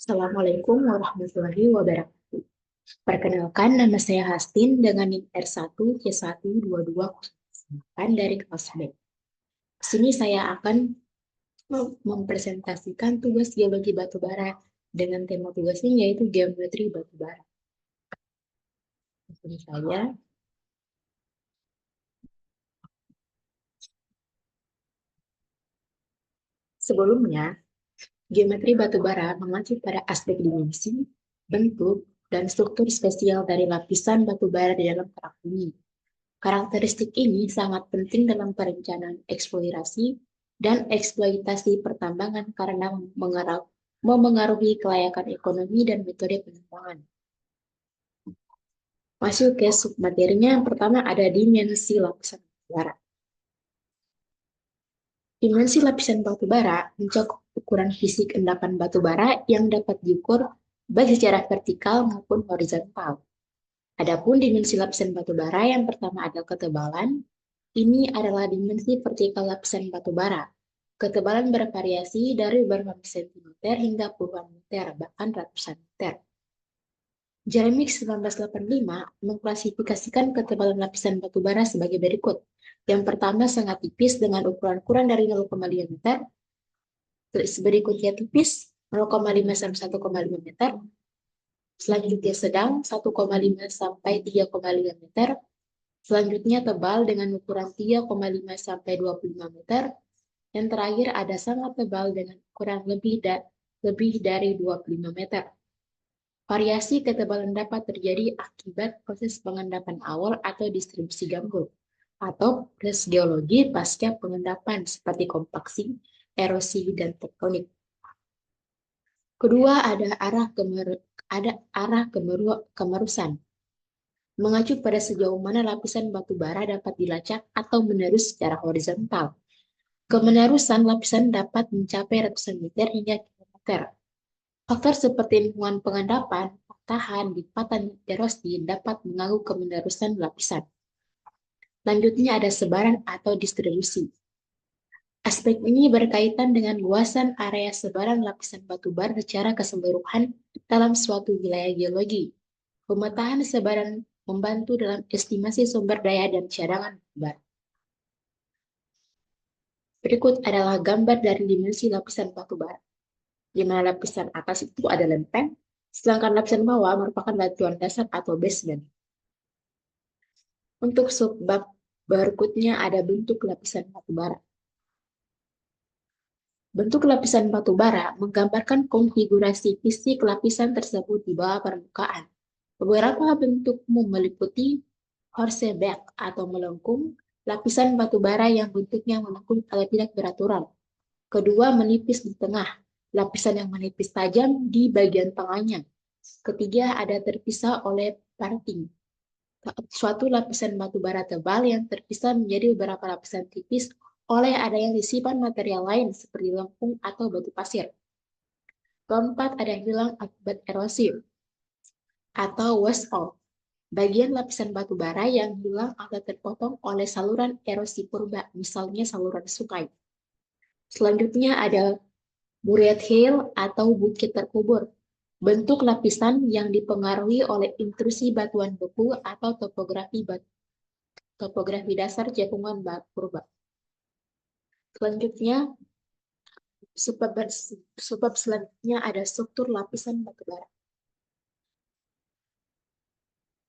Assalamualaikum warahmatullahi wabarakatuh. Perkenalkan, nama saya Hastin dengan NIM R1C12208 dari kelas B. Di sini saya akan mempresentasikan tugas geologi batubara dengan tema tugasnya yaitu geometri batubara. Di sini saya. Sebelumnya, geometri batubara mengacu pada aspek dimensi, bentuk, dan struktur spesial dari lapisan batubara di dalam kerak bumi. Karakteristik ini sangat penting dalam perencanaan eksplorasi dan eksploitasi pertambangan karena memengaruhi kelayakan ekonomi dan metode pengembangan. Masuk ke submaterinya, yang pertama ada dimensi lapisan batubara. Dimensi lapisan batubara mencakup ukuran fisik endapan batubara yang dapat diukur baik secara vertikal maupun horizontal. Adapun dimensi lapisan batubara yang pertama adalah ketebalan. Ini adalah dimensi vertikal lapisan batubara. Ketebalan bervariasi dari beberapa sentimeter hingga puluhan meter, bahkan ratusan meter. Jeremy 1985 mengklasifikasikan ketebalan lapisan batubara sebagai berikut. Yang pertama sangat tipis dengan ukuran kurang dari 0,5 meter. Berikutnya tipis 0,5 sampai 1,5 meter. Selanjutnya sedang 1,5 sampai 3,5 meter. Selanjutnya tebal dengan ukuran 3,5 sampai 25 meter. Yang terakhir ada sangat tebal dengan ukuran lebih dari 25 meter. Variasi ketebalan dapat terjadi akibat proses pengendapan awal atau distribusi gambut, atau proses geologi pasca pengendapan seperti kompaksi, erosi, dan tektonik. Kedua, ada arah kemerusan. Mengacu pada sejauh mana lapisan batu bara dapat dilacak atau menerus secara horizontal. Kemenerusan lapisan dapat mencapai ratusan meter hingga kilometer. Faktor seperti lingkungan pengendapan, patahan, lipatan, erosi dapat mengganggu kemenerusan lapisan. Selanjutnya ada sebaran atau distribusi. Aspek ini berkaitan dengan luasan area sebaran lapisan batu bara secara keseluruhan dalam suatu wilayah geologi. Pemetaan sebaran membantu dalam estimasi sumber daya dan cadangan batu bara. Berikut adalah gambar dari dimensi lapisan batu bara, di mana lapisan atas itu ada lempeng, sedangkan lapisan bawah merupakan batuan dasar atau basement. Untuk subbab berikutnya ada bentuk lapisan batu bara. Bentuk lapisan batu bara menggambarkan konfigurasi fisik lapisan tersebut di bawah permukaan. Beberapa bentukmu meliputi horseback atau melengkung, lapisan batu bara yang bentuknya melengkung atau tidak beraturan. Kedua, menipis di tengah, lapisan yang menipis tajam di bagian tengahnya. Ketiga, ada terpisah oleh parting, suatu lapisan batu bara tebal yang terpisah menjadi beberapa lapisan tipis oleh adanya sisipan material lain seperti lempung atau batu pasir. Keempat, ada hilang akibat erosi atau wash off, bagian lapisan batu bara yang hilang atau terpotong oleh saluran erosi purba, misalnya saluran sungai. Selanjutnya ada buried hill atau bukit terkubur, bentuk lapisan yang dipengaruhi oleh intrusi batuan beku atau topografi dasar cekungan purba. Selanjutnya, sebab selanjutnya ada struktur lapisan batu bara.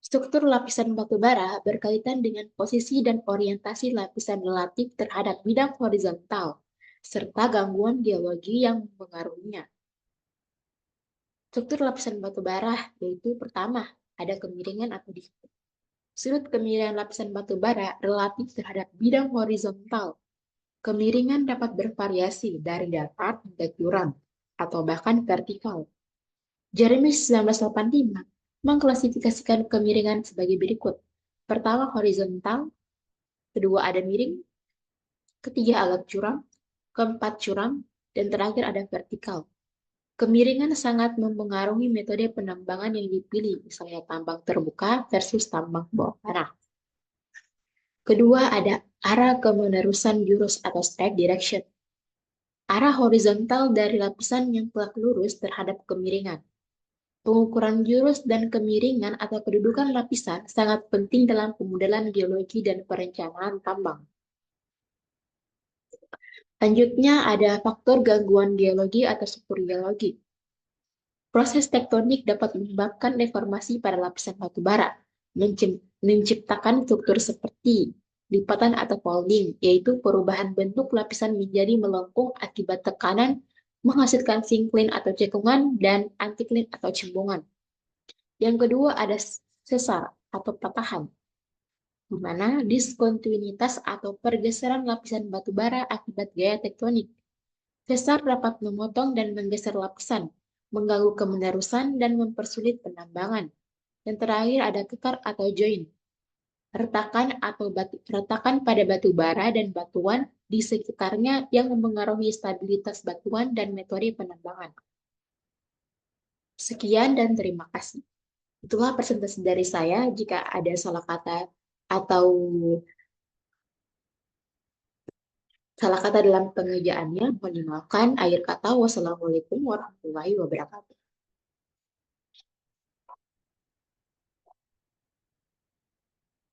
Struktur lapisan batu bara berkaitan dengan posisi dan orientasi lapisan relatif terhadap bidang horizontal, serta gangguan geologi yang mempengaruhinya. Struktur lapisan batu bara yaitu pertama, ada kemiringan atau dikit. Sudut kemiringan lapisan batu bara relatif terhadap bidang horizontal. Kemiringan dapat bervariasi dari datar hingga curam, atau bahkan vertikal. Jeremy 1985 mengklasifikasikan kemiringan sebagai berikut. Pertama, horizontal. Kedua, ada miring. Ketiga, agak curam. Keempat, curam. Dan terakhir, ada vertikal. Kemiringan sangat mempengaruhi metode penambangan yang dipilih, misalnya tambang terbuka versus tambang bawah tanah. Kedua, ada arah kemenerusan jurus atau strike direction. Arah horizontal dari lapisan yang tegak lurus terhadap kemiringan. Pengukuran jurus dan kemiringan atau kedudukan lapisan sangat penting dalam pemodelan geologi dan perencanaan tambang. Selanjutnya ada faktor gangguan geologi atau struktur geologi. Proses tektonik dapat menyebabkan deformasi pada lapisan batu bara, menciptakan struktur seperti lipatan atau folding, yaitu perubahan bentuk lapisan menjadi melengkung akibat tekanan, menghasilkan sinklin atau cekungan, dan antiklin atau cembungan. Yang kedua ada sesar atau patahan, di mana diskontinuitas atau pergeseran lapisan batu bara akibat gaya tektonik. Sesar dapat memotong dan menggeser lapisan, mengganggu kemenerusan dan mempersulit penambangan. Yang terakhir ada kekar atau join, retakan pada batu bara dan batuan di sekitarnya yang mempengaruhi stabilitas batuan dan metode penambangan. Sekian dan terima kasih. Itulah presentasi dari saya. Jika ada salah kata atau salah kata dalam pengerjaannya, mohon dimaafkan. Akhir kata, wassalamualaikum warahmatullahi wabarakatuh.